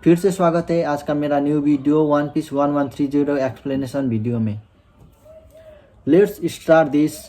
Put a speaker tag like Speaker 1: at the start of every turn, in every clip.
Speaker 1: फिर से स्वागत है आज का मेरा new video one piece 1130 explanation video में। Let's start this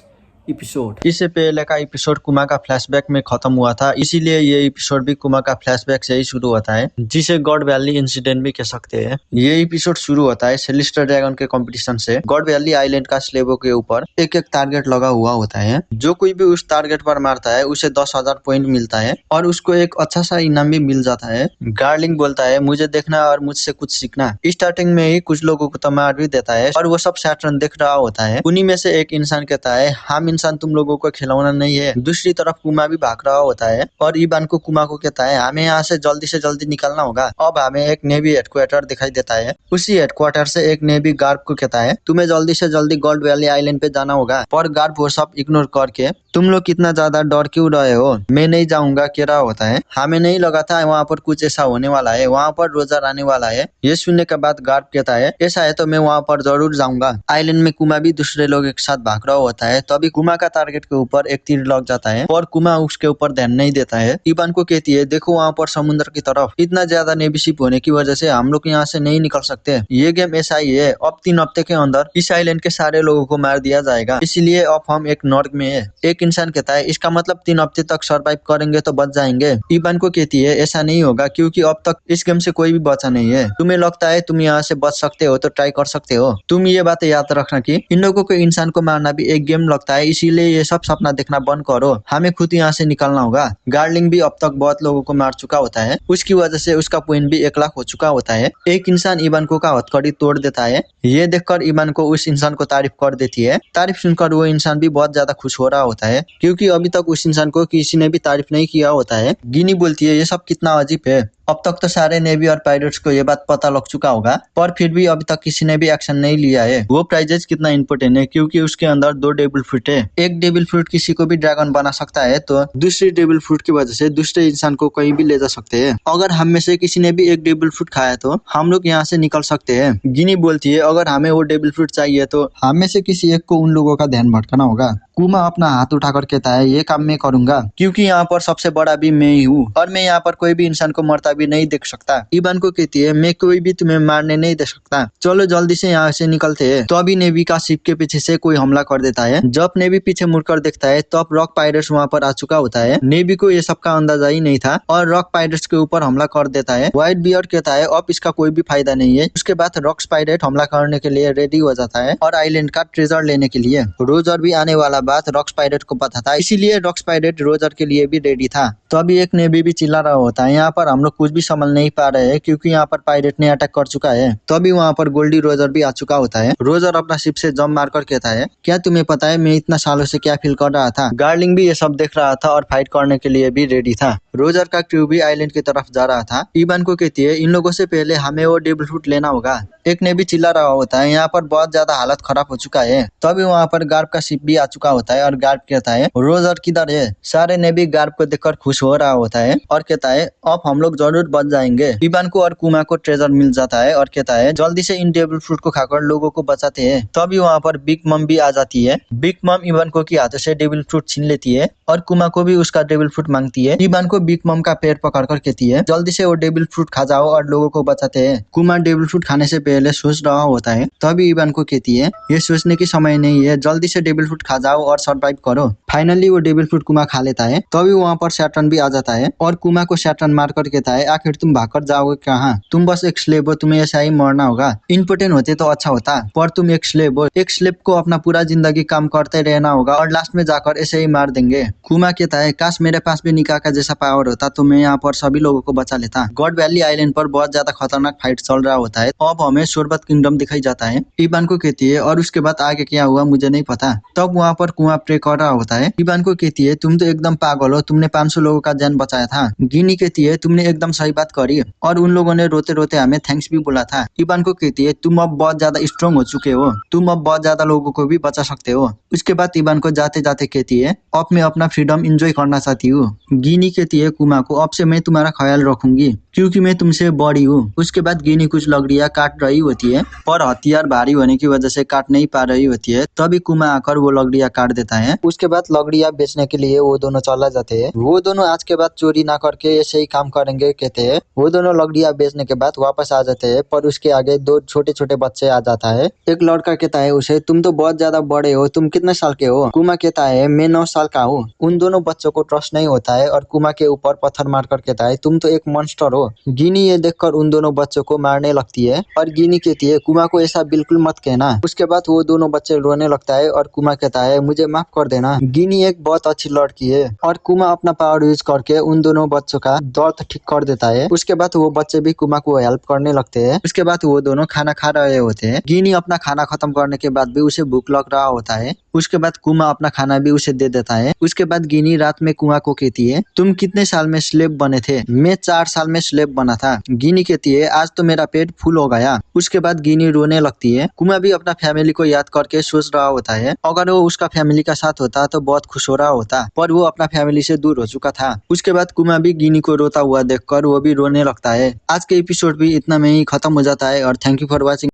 Speaker 1: episode.
Speaker 2: इससे पहले का एपिसोड कुमा का फ्लैशबैक में खत्म हुआ था, इसीलिए ये एपिसोड भी कुमा का फ्लैशबैक से ही शुरू होता है, जिसे गॉड वैली इंसिडेंट भी कह सकते हैं। ये एपिसोड शुरू होता है सेलेस्टर ड्रैगन के कंपटीशन से। गॉड वैली आइलैंड का स्लेबों के ऊपर एक एक टारगेट लगा हुआ होता है। जो कोई भी उस टारगेट पर मारता है उसे 10,000 पॉइंट मिलता है और उसको एक अच्छा सा इनाम भी मिल जाता है। गार्लिंग बोलता है मुझे देखना और मुझसे कुछ सीखना। स्टार्टिंग में ही कुछ लोगों को तो मार भी देता है और वो सब सैटर्न देख रहा होता है। उन्हीं में से एक इंसान कहता है हम इंसान तुम लोगों को खिलौना नहीं है। दूसरी तरफ कुमा भी भाग रहा होता है और इबान को कुमा को कहता है हमें यहाँ से जल्दी निकलना होगा। अब हमें एक नेवी हेडक्वार्टर दिखाई देता है। उसी हेडक्वार्टर से एक नेवी गार्ड को कहता है तुम्हें जल्दी से जल्दी गोल्ड वैली आइलैंड पे जाना होगा। पर गार्ड वो सब इग्नोर करके तुम लोग कितना ज्यादा डर क्यों रहे हो, मैं नहीं जाऊंगा कह रहा होता है। हमें नहीं लगा था वहाँ पर कुछ ऐसा होने वाला है, वहाँ पर रोजर आने वाला है। ये सुनने के बाद गार्ड कहता है ऐसा है तो मैं वहाँ पर जरूर जाऊंगा। आइलैंड में कुमा भी दूसरे लोग एक साथ भाग रहा होता है। तभी कुमा का टारगेट के ऊपर एक तीर लग जाता है और कुमा उसके ऊपर ध्यान नहीं देता है। इबान को कहती है देखो वहाँ पर समुद्र की तरफ इतना ज्यादा नेवी शिप होने की वजह से हम लोग यहाँ से नहीं निकल सकते। ये गेम ऐसा ही है, अब 3 हफ्ते के अंदर इस आइलैंड के सारे लोगों को मार दिया जाएगा, इसलिए अब हम एक नॉर्क में है। एक इंसान कहता है इसका मतलब 3 हफ्ते तक सरवाइव करेंगे तो बच जाएंगे। इबान को कहती है ऐसा नहीं होगा क्योंकि अब तक इस गेम से कोई भी बचा नहीं है। तुम्हें लगता है तुम यहाँ से बच सकते हो तो ट्राई कर सकते हो। तुम ये बात याद रखना कि इन लोगों को इंसान को मारना भी एक गेम लगता है, इसीलिए ये सब सपना देखना बंद करो, हमें खुद यहाँ से निकलना होगा। गार्लिंग भी अब तक बहुत लोगों को मार चुका होता है, उसकी वजह से उसका पॉइंट भी 1 लाख हो चुका होता है। एक इंसान इबान को का हथकड़ी तोड़ देता है। ये देखकर इबान को उस इंसान को तारीफ कर देती है। तारीफ सुनकर वो इंसान भी बहुत ज्यादा खुश हो रहा होता है क्योंकि अभी तक उस इंसान को किसी ने भी तारीफ नहीं किया होता है। गिनी बोलती है ये सब कितना अजीब है, अब तक तो सारे नेवी और पायलट्स को ये बात पता लग चुका होगा पर फिर भी अभी तक किसी ने भी एक्शन नहीं लिया है। वो प्राइजेस कितना इम्पोर्टेंट है क्योंकि उसके अंदर 2 डेविल फ्रूट है। एक डेविल फ्रूट किसी को भी ड्रैगन बना सकता है तो दूसरी डेविल फ्रूट की वजह से दूसरे इंसान को कहीं भी ले जा सकते हैं। अगर हम में से किसी ने भी एक डेविल फ्रूट खाया तो हम लोग यहाँ से निकल सकते हैं। गिनी बोलती है अगर हमें वो डेविल फ्रूट चाहिए तो हम में से किसी एक को उन लोगों का ध्यान भटकाना होगा। कुमा अपना हाथ उठाकर कहता है ये काम मैं करूंगा क्योंकि यहाँ पर सबसे बड़ा भी मैं ही हूँ और मैं यहाँ पर कोई भी इंसान को मरता भी नहीं देख सकता। इबान को कहती है मैं कोई भी तुम्हें मारने नहीं दे सकता, चलो जल्दी से यहाँ से निकलते हैं। तो अभी नेवी का शिप के पीछे से कोई हमला कर देता है। जब नेवी पीछे मुड़कर देखता है तब रॉक पायरेट्स वहाँ पर आ चुका होता है। नेवी को ये सब का अंदाजा ही नहीं था और रॉक पायरेट्स के ऊपर हमला कर देता है। व्हाइट बियर्ड कहता है अब इसका कोई भी फायदा नहीं है। उसके बाद रॉक्स पायरेट हमला करने के लिए रेडी हो जाता है और आइलैंड का ट्रेजर लेने के लिए। रोजर भी आने वाला बात रॉक्स पायरेट को पता था, इसीलिए रॉक्स पायरेट रोजर के लिए भी रेडी था। तो अभी एक नेवी भी चिल्ला रहा होता है यहाँ पर हम लोग कुछ भी समझ नहीं पा रहे हैं क्योंकि यहाँ पर पायरेट ने अटैक कर चुका है। तो अभी वहाँ पर गोल्डी रोजर भी आ चुका होता है। रोजर अपना शिप से जंप मारकर कहता है क्या तुम्हें पता है मैं इतना सालों से क्या फील कर रहा था। गार्लिंग भी ये सब देख रहा था और फाइट करने के लिए भी रेडी था। रोजर का क्रू भी आइलैंड की तरफ जा रहा था। इबान को कहती है इन लोगों से पहले हमें वो डेविल फ्रूट लेना होगा। एक ने भी चिल्ला रहा होता है यहाँ पर बहुत ज्यादा हालत खराब हो चुका है। तो अभी वहाँ पर गार्ड का शिप भी आ चुका होता है और गार्ड कहता है रोजर किधर है। सारे ने भी गार्ड को देखकर खुश हो रहा होता है और कहता है अब हम लोग जरूर बच जाएंगे। इबान को और कुमा को ट्रेजर मिल जाता है और कहता है जल्दी से इन डेविल फ्रूट को खाकर लोगों को बचाते हैं। तो अभी वहाँ पर बिग मम भी आ जाती है। बिग मम इबान को की हाथों से डेविल फ्रूट छीन लेती है और कुमा को भी उसका डेविल फ्रूट मांगती है। इबान को बिग मम का पैर पकड़कर कहती है जल्दी से वो डेविल फ्रूट खा जाओ और लोगों को बचाते हैं। कुमा डेविल फ्रूट खाने से पहले सोच रहा होता है तभी इबान को कहती है ये सोचने की समय नहीं है, जल्दी से डेविल फ्रूट खा जाओ और सर्वाइव करो। फाइनली वो डेविल फ्रूट कुमा खा लेता है। तभी वहाँ पर सैटर्न भी आ जाता है और कुमा को सैटर्न मारकर कहता है आखिर तुम भागकर जाओगे कहाँ, तुम बस एक स्लेब हो, तुम्हें ऐसा ही मरना होगा। इम्पोर्टेंट होते तो अच्छा होता पर तुम एक स्लेब हो, एक स्लेब को अपना पूरा जिंदगी काम करते रहना होगा और लास्ट में जाकर ऐसे ही मार देंगे। कुमा कहता है काश मेरे पास भी निकाह का जैसा पावर होता तो मैं यहाँ पर सभी लोगों को बचा लेता। गॉड वैली आइलैंड पर बहुत ज्यादा खतरनाक फाइट चल रहा होता है। अब हमें शोरबत किंगडम दिखाई जाता है। इबान को कहती है और उसके बाद आगे क्या हुआ मुझे नहीं पता। तब वहाँ पर कुआं प्रे कर रहा होता है। इबान को कहती है तुम तो एकदम पागल हो, तुमने 500 लोगों का जान बचाया था। गिनी कहती है तुमने एकदम सही बात करी और उन लोगों ने रोते रोते हमें थैंक्स भी बोला था। इबान को कहती है तुम अब बहुत ज्यादा स्ट्रॉन्ग हो चुके हो, तुम अब बहुत ज्यादा लोगों को भी बचा सकते हो। उसके बाद इबान को जाते जाते कहती है अब मैं अपना फ्रीडम एंजॉय करना चाहती हूँ। गिनी कहती है कुमा को अब से मैं तुम्हारा ख्याल रखूंगी। क्योंकि मैं तुमसे बड़ी हूँ। उसके बाद गिनी कुछ लकड़ियाँ काट रही होती है, पर हथियार भारी होने की वजह से काट नहीं पा रही होती है। तभी कुमा आकर वो लकड़ियाँ काट देता है। उसके बाद लकड़ियाँ बेचने के लिए वो दोनों चला जाते हैं। वो दोनों आज के बाद चोरी ना करके ऐसे ही काम करेंगे कहते हैं। वो दोनों लकड़ियाँ बेचने के बाद वापस आ जाते हैं, पर उसके आगे दो छोटे छोटे बच्चे आ जाता है। एक लड़का कहता है उसे, तुम तो बहुत ज्यादा बड़े हो, तुम कितने साल के हो? कुमा कहता है मैं 9 साल का हूँ। उन दोनों बच्चों को ट्रस्ट नहीं होता है और कुमा के ऊपर पत्थर मारकर कहता है तुम तो एक मॉन्स्टर हो। गिनी ये देखकर उन दोनों बच्चों को मारने लगती है और गिनी कहती है कुमा को ऐसा बिल्कुल मत कहना। उसके बाद वो दोनों बच्चे रोने लगता है और कुमा कहता है मुझे माफ कर देना। गिनी एक बहुत अच्छी लड़की है और कुमा अपना पावर यूज करके उन दोनों बच्चों का दर्द ठीक कर देता है। उसके बाद वो बच्चे भी कुमा को हेल्प करने लगते हैं। उसके बाद वो दोनों खाना खा रहे होते हैं। गिनी अपना खाना खत्म करने के बाद भी उसे भूख लग रहा होता है। उसके बाद कुमा अपना खाना भी उसे दे देता है। उसके बाद गिनी रात में कुमा को कहती है तुम कितने साल में स्लेव बने थे? मैं 4 साल में स्लेव बना था। गिनी कहती है आज तो मेरा पेट फुल हो गया। उसके बाद गिनी रोने लगती है। कुमा भी अपना फैमिली को याद करके सोच रहा होता है अगर वो उसका फैमिली का साथ होता तो बहुत खुश हो रहा होता, पर वो अपना फैमिली से दूर हो चुका था। उसके बाद कुमा भी गिनी को रोता हुआ देखकर वो भी रोने लगता है। आज के एपिसोड भी इतना में ही खत्म हो जाता है और थैंक यू फॉर वॉचिंग।